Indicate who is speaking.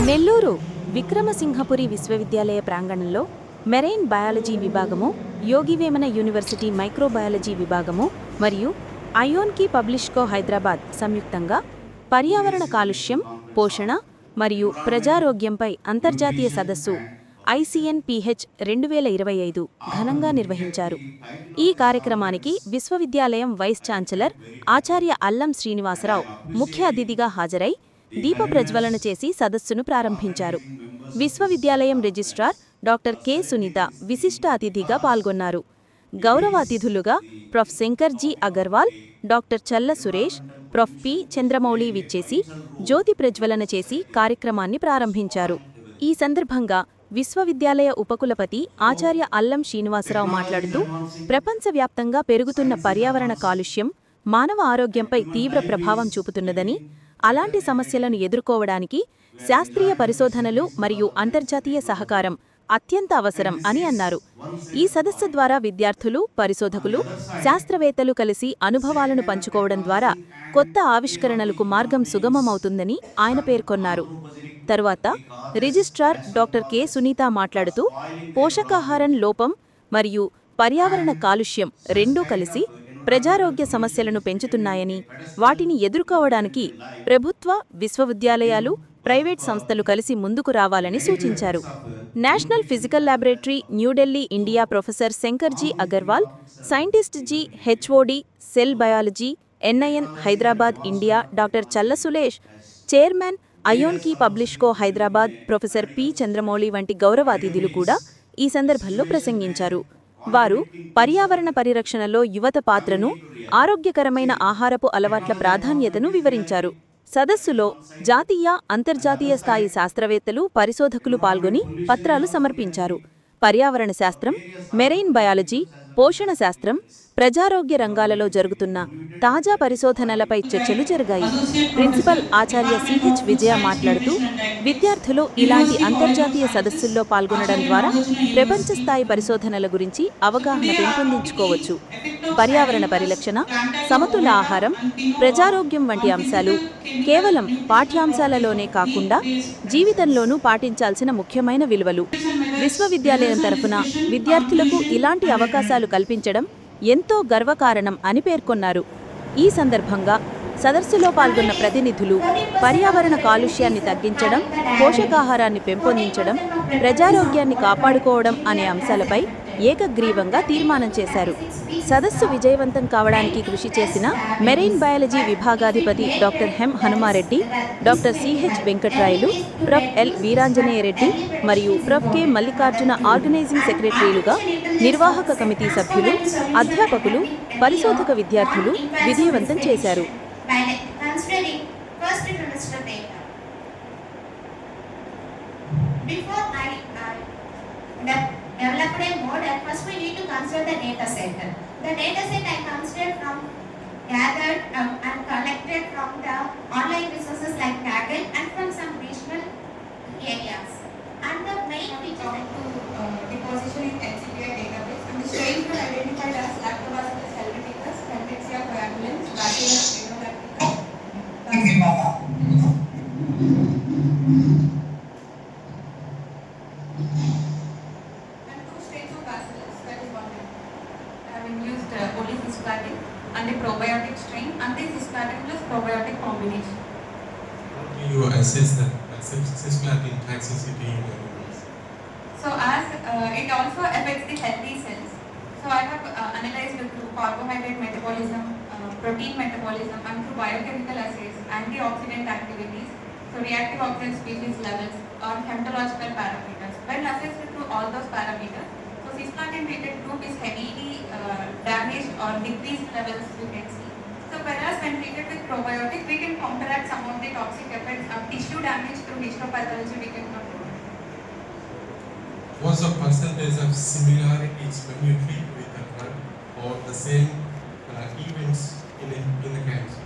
Speaker 1: నెల్లూరు విక్రమసింహపురి విశ్వవిద్యాలయ ప్రాంగణంలో marine biology విభాగము, యోగివేమన యూనివర్సిటీ మైక్రోబయాలజీ విభాగము మరియు అయోన్కి పబ్లిష్కో హైదరాబాద్ సంయుక్తంగా పర్యావరణ కాలుష్యం, పోషణ మరియు ప్రజారోగ్యంపై అంతర్జాతీయ సదస్సు ICNPH 2025 ఘనంగా నిర్వహించారు. ఈ కార్యక్రమానికి విశ్వవిద్యాలయం వైస్ ఛాన్సలర్ ఆచార్య అల్లం శ్రీనివాసరావు ముఖ్య అతిథిగా హాజరై దీప ప్రజ్వలన చేసి సదస్సును ప్రారంభించారు. విశ్వవిద్యాలయం రిజిస్ట్రార్ డాక్టర్ కె సునీత విశిష్ట అతిథిగా పాల్గొన్నారు. గౌరవ అతిథులుగా prof Shankar G Agarwal, doctor Challa Suresh, prof P Chandramouli విచ్చేసి జ్యోతి ప్రజ్వలన చేసి కార్యక్రమాన్ని ప్రారంభించారు. ఈ సందర్భంగా విశ్వవిద్యాలయ ఉపకులపతి ఆచార్య అల్లం శ్రీనివాసరావు మాట్లాడుతూ, ప్రపంచవ్యాప్తంగా పెరుగుతున్న పర్యావరణ కాలుష్యం మానవ ఆరోగ్యంపై తీవ్ర ప్రభావం చూపుతున్నదని, అలాంటి సమస్యలను ఎదుర్కోవడానికి శాస్త్రీయ పరిశోధనలు మరియు అంతర్జాతీయ సహకారం అత్యంత అవసరం అని అన్నారు. ఈ సదస్సు ద్వారా విద్యార్థులు, పరిశోధకులు, శాస్త్రవేత్తలు కలిసి అనుభవాలను పంచుకోవడం ద్వారా కొత్త ఆవిష్కరణలకు మార్గం సుగమమవుతుందని ఆయన పేర్కొన్నారు. తరువాత రిజిస్ట్రార్ డాక్టర్ కె సునీత మాట్లాడుతూ, పోషకాహారం లోపం మరియు పర్యావరణ కాలుష్యం రెండూ కలిసి ప్రజారోగ్య సమస్యలను పెంచుతున్నాయని, వాటిని ఎదుర్కోవడానికి ప్రభుత్వ, విశ్వవిద్యాలయాలు, ప్రైవేట్ సంస్థలు కలిసి ముందుకు రావాలని సూచించారు. National physical laboratory, New Delhi, India professor Shankar G Agarwal, scientist G HOD, cell biology, NIN Hyderabad, India doctor Challa Suresh, chairman అయోన్కి పబ్లిష్కో హైదరాబాద్ ప్రొఫెసర్ పి చంద్రమౌళి వంటి గౌరవ అతిథులు కూడా ఈ సందర్భంలో ప్రసంగించారు. వారు పర్యావరణ పరిరక్షణలో యువత పాత్రను, ఆరోగ్యకరమైన ఆహారపు అలవాట్ల ప్రాధాన్యతను వివరించారు. సదస్సులో జాతీయ, అంతర్జాతీయ స్థాయి శాస్త్రవేత్తలు, పరిశోధకులు పాల్గొని పత్రాలు సమర్పించారు. పర్యావరణ శాస్త్రం, మెరైన్ బయాలజీ, పోషణ శాస్త్రం, ప్రజారోగ్య రంగాలలో జరుగుతున్న తాజా పరిశోధనలపై చర్చలు జరిగాయి. ప్రిన్సిపల్ ఆచార్య CH విజయ మాట్లాడుతూ, విద్యార్థులు ఇలాంటి అంతర్జాతీయ సదస్సుల్లో పాల్గొనడం ద్వారా ప్రపంచ స్థాయి పరిశోధనల గురించి అవగాహన పెంపొందించుకోవచ్చు. పర్యావరణ పరిరక్షణ, సమతుల ఆహారం, ప్రజారోగ్యం వంటి అంశాలు కేవలం పాఠ్యాంశాలలోనే కాకుండా జీవితంలోనూ పాటించాల్సిన ముఖ్యమైన విలువలు. విశ్వవిద్యాలయం తరఫున విద్యార్థులకు ఇలాంటి అవకాశాలు కల్పించడం ఎంతో గర్వకారణం అని పేర్కొన్నారు. ఈ సందర్భంగా సదస్సులో పాల్గొన్న ప్రతినిధులు పర్యావరణ కాలుష్యాన్ని తగ్గించడం, పోషకాహారాన్ని పెంపొందించడం, ప్రజారోగ్యాన్ని కాపాడుకోవడం అనే అంశాలపై ఏకగ్రీవంగా తీర్మానం చేశారు. సదస్సు విజయవంతం కావడానికి కృషి చేసిన మెరైన్ బయాలజీ విభాగాధిపతి డాక్టర్ హెం Hanumareddy, doctor CH Venkatrayalu, prof L Veeranjaneyareddy మరియు ప్రొఫ్ కె మల్లికార్జున ఆర్గనైజింగ్ సెక్రటరీలుగా నిర్వాహక కమిటీ సభ్యులు, అధ్యాపకులు, పరిశోధక విద్యార్థులు విజయవంతం చేశారు.
Speaker 2: Developed a model, first we need to consider the data set. The data set I considered from gathered and collected from the online resources like Kaggle and from some regional areas. And the main feature
Speaker 3: to deposition in NCBI database, and the strains were identified as Lactobacillus helveticus, Candidemia coagulans, Bacillus rhinolacticus. Polycisplatin and the probiotic strain and the cisplatin plus probiotic combination.
Speaker 4: How do you assess the cisplatin toxicity in animals?
Speaker 3: So as it also affects the healthy cells. So I have analyzed through carbohydrate metabolism, protein metabolism and through biochemical assays, antioxidant activities, so reactive oxygen species levels or hematological parameters. When assessed through all those parameters, cisplatin treated group is heavily damaged or decreased levels you can see. So whereas when treated with probiotic, we can counteract some of the toxic effects of tissue damage through histopathology we can control.
Speaker 4: What's the percentage of similarities when you treat with a drug or the same events in the cancer?